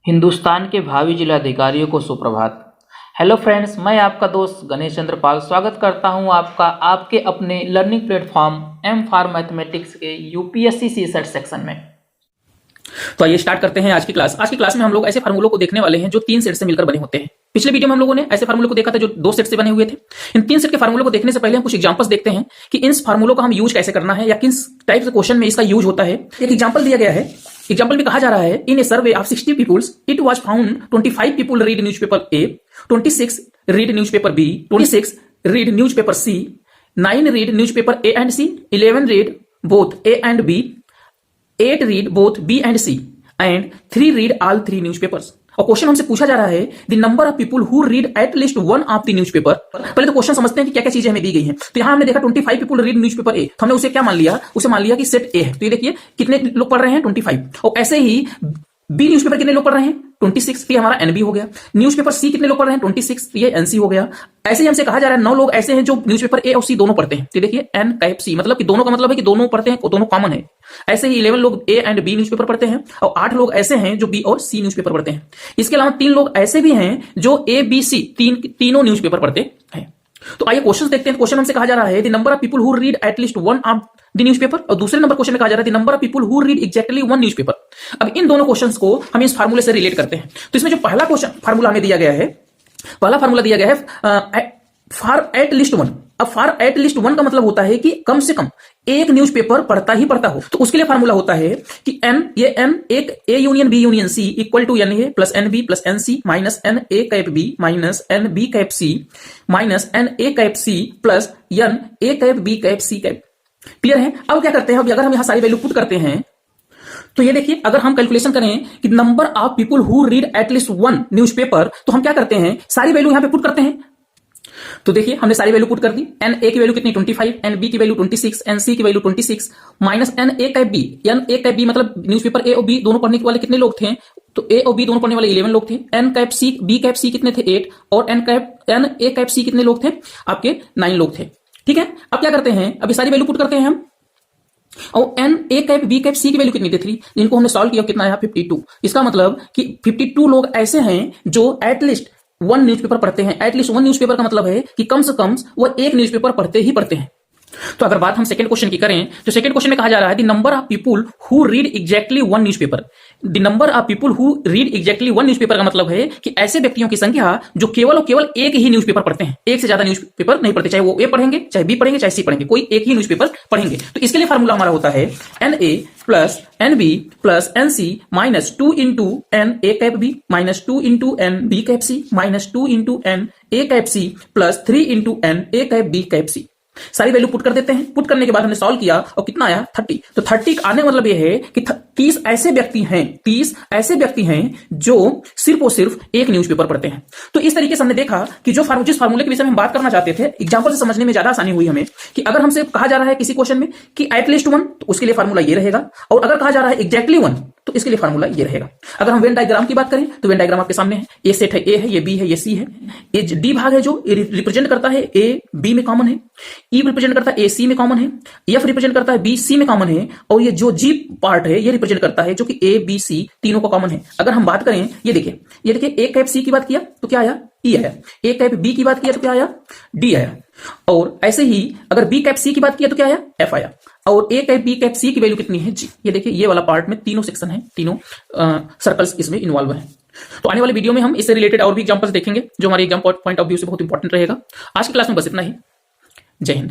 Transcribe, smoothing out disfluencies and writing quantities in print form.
हिंदुस्तान के भावी जिलाधिकारियों को सुप्रभात। हेलो फ्रेंड्स, मैं आपका दोस्त गणेश चंद्र पाल स्वागत करता हूं आपका आपके अपने learning platform M for mathematics के यूपीएससी सीसेट सेक्शन में। तो आइए स्टार्ट करते हैं आज की क्लास। आज की क्लास में हम लोग ऐसे फार्मूलों को देखने वाले हैं जो तीन सेट से मिलकर बने होते हैं। पिछले वीडियो में हम लोगों ने ऐसे फार्मूलों को देखा था जो दो सेट से बने हुए थे। इन तीन सेट के फार्मूलों को देखने से पहले हम कुछ एग्जांपल्स देखते हैं कि इन फार्मूलों का हम यूज कैसे करना है या किस टाइप के क्वेश्चन में इसका यूज होता है। एक एग्जांपल दिया गया है। एग्जांपल में कहा जा रहा है, in a survey of 60 peoples it was found 25 people read newspaper A, 26 read newspaper B, 26 read newspaper C, 9 read newspaper A and C, 11 read both A and B, 8 read both B and C and 3 read all 3 newspapers. और question हमसे पूछा जा रहा है the number of people who read at least one of the newspaper. पहले तो question समझते हैं कि क्या क्या चीजें हमें दी गई हैं। तो यहां हमने देखा 25 पीपल रीड न्यूज़पेपर ए, तो हमने उसे क्या मान लिया, उसे मान लिया कि सेट ए है। तो ये देखिए कितने लोग पढ़ रहे हैं, 25। और ऐसे ही बी न्यूज़पेपर कितने लोग पढ़ रहे हैं, 26, ये हमारा एनबी हो गया। न्यूज़पेपर सी कितने लोग पढ़ रहे हैं, 26, ये एनसी हो गया। ऐसे ही हमसे कहा जा रहा है 9 लोग ऐसे हैं जो न्यूज़पेपर ए और सी दोनों पढ़ते हैं। तो देखिए एन टाइप सी, मतलब कि दोनों का मतलब है कि दोनों पढ़ते हैं, दोनों कॉमन है। ऐसे ही 11 लोग ए एंड बी न्यूज़पेपर पढ़ते हैं और 8 लोग ऐसे हैं जो बी और सी न्यूज़पेपर पढ़ते हैं। इसके अलावा 3 लोग ऐसे भी हैं जो ए बी सी तीनों न्यूज़पेपर पढ़ते हैं। तो आइए क्वेश्चन देखते हैं। क्वेश्चन हमसे कहा जा रहा है the number of people who read at least one of the newspaper, और दूसरे नंबर क्वेश्चन में कहा जा रहा है the number of people who read exactly one newspaper. अब इन दोनों क्वेश्चंस को हम इस फार्मूले से रिलेट करते हैं। तो इसमें जो पहला क्वेश्चन फार्मूला हमें दिया गया है, पहला फार्मूला दिया गया है फॉर एट लीस्ट वन। अब फॉर एट लीस्ट वन का मतलब होता है कि कम से कम एक न्यूज़पेपर पढ़ता ही पढ़ता हो। तो उसके लिए फार्मूला होता है कि एन, ये एन एक A union B union C equal to N A plus N B plus N C minus N A cap B minus N B cap C minus N A cap C plus N A cap B cap C cap. Clear है? अब क्या करते हैं, अब अगर हम यहां सारी वैल्यू पुट करते हैं तो ये देखिए, अगर हम कैलकुलेशन करें कि number of people who read at least one newspaper, तो हम क्या करते हैं, सारी वैल्यू यहां पे पुट करते हैं। तो देखिए हमने सारी वैल्यू पुट कर दी। एन ए की वैल्यू कितनी, 25, एन बी की वैल्यू 26, एन सी की value 26 minus N A cap B. N A cap B मतलब न्यूज़पेपर ए और बी दोनों पढ़ने वाले कितने लोग थे, तो ए और बी दोनों पढ़ने वाले 11 लोग थे। N cap C, B cap C कितने थे, 8, और एन ए कैप सी कितने लोग थे, आपके 9 लोग थे। ठीक है, अब क्या करते हैं, अभी सारी वैल्यू पुट करते हैं हम। और N A cap B cap C की वैल्यू कितनी थी, 3, इनको हमने सॉल्व किया, कितना आया 52। इसका मतलब कि 52 लोग ऐसे हैं जो एटलीस्ट वन न्यूज़पेपर पढ़ते हैं। एटलीस्ट वन न्यूज़पेपर का मतलब है कि कम से कम वो एक न्यूज़पेपर पढ़ते ही पढ़ते हैं। तो अगर बात हम सेकंड क्वेश्चन की करें तो सेकंड क्वेश्चन में कहा जा रहा है the number of people who read exactly one newspaper. The number of people who read exactly one newspaper का मतलब है कि ऐसे व्यक्तियों की संख्या जो केवल और केवल एक ही न्यूज़पेपर पढ़ते हैं, एक से ज्यादा न्यूज़पेपर नहीं पढ़ते, चाहे वो ए पढ़ेंगे, चाहे बी पढ़ेंगे, चाहे सी पढ़ेंगे, कोई एक ही न्यूज़पेपर पढ़ेंगे। तो इसके लिए फार्मूला हमारा होता है N A plus N B plus N C minus 2 into N A cap B minus 2 into N B cap C minus 2 into N A cap C plus 3 into N A cap B cap C. सारी value put कर देते हैं। Put करने के बाद हमने solve किया और कितना आया, 30। तो 30 आने का मतलब यह है कि 30 ऐसे व्यक्ति हैं, 30 ऐसे व्यक्ति हैं जो सिर्फ और सिर्फ एक न्यूज़पेपर पढ़ते हैं। तो इस तरीके से हमने देखा कि जो जिस फार्मूले के विषय में हम बात करना चाहते थे, एग्जांपल से समझने में ज्यादा आसानी हुई हमें कि अगर हमसे कहा जा रहा है किसी क्वेश्चन में कि एटलीस्ट वन, तो उसके लिए फार्मूला ये रहेगा, और अगर कहा जा रहा है एग्जैक्टली वन, तो इसके लिए फार्मूला ये रहेगा। अगर हम वेन डायग्राम की बात करें तो वेन डायग्राम आपके सामने है। ए सेट है, ए है, ये बी है, ये सी है, ये डी भाग है जो रिप्रेजेंट करता है ए बी में कॉमन है, ई रिप्रेजेंट करता है ए सी में कॉमन है, एफ रिप्रेजेंट करता है बी सी में कॉमन है, और ये जो जी पार्ट है ये रिप्रेजेंट करता है जो कि ए बी सी तीनों का कॉमन है। अगर हम बात करें, ये देखिए ए कैप सी की बात किया तो क्या आया, ई आया। ए कैप बी की बात किया तो क्या आया, डी आया। और ऐसे ही अगर बी कैप सी की बात किया तो क्या आया, एफ आया। और ए कैप बी कैप सी की वैल्यू कितनी है, जी। ये देखिए ये वाला पार्ट में तीनों सेक्शन है, तीनों सर्कल्स इसमें इन्वॉल्व है। तो आने वाले वीडियो में हम इससे रिलेटेड और भी एग्जांपल्स देखेंगे जो हमारे एग्जाम पॉइंट ऑफ व्यू से बहुत इंपॉर्टेंट रहेगा। आज की क्लास में बस इतना ही। जय हिंद।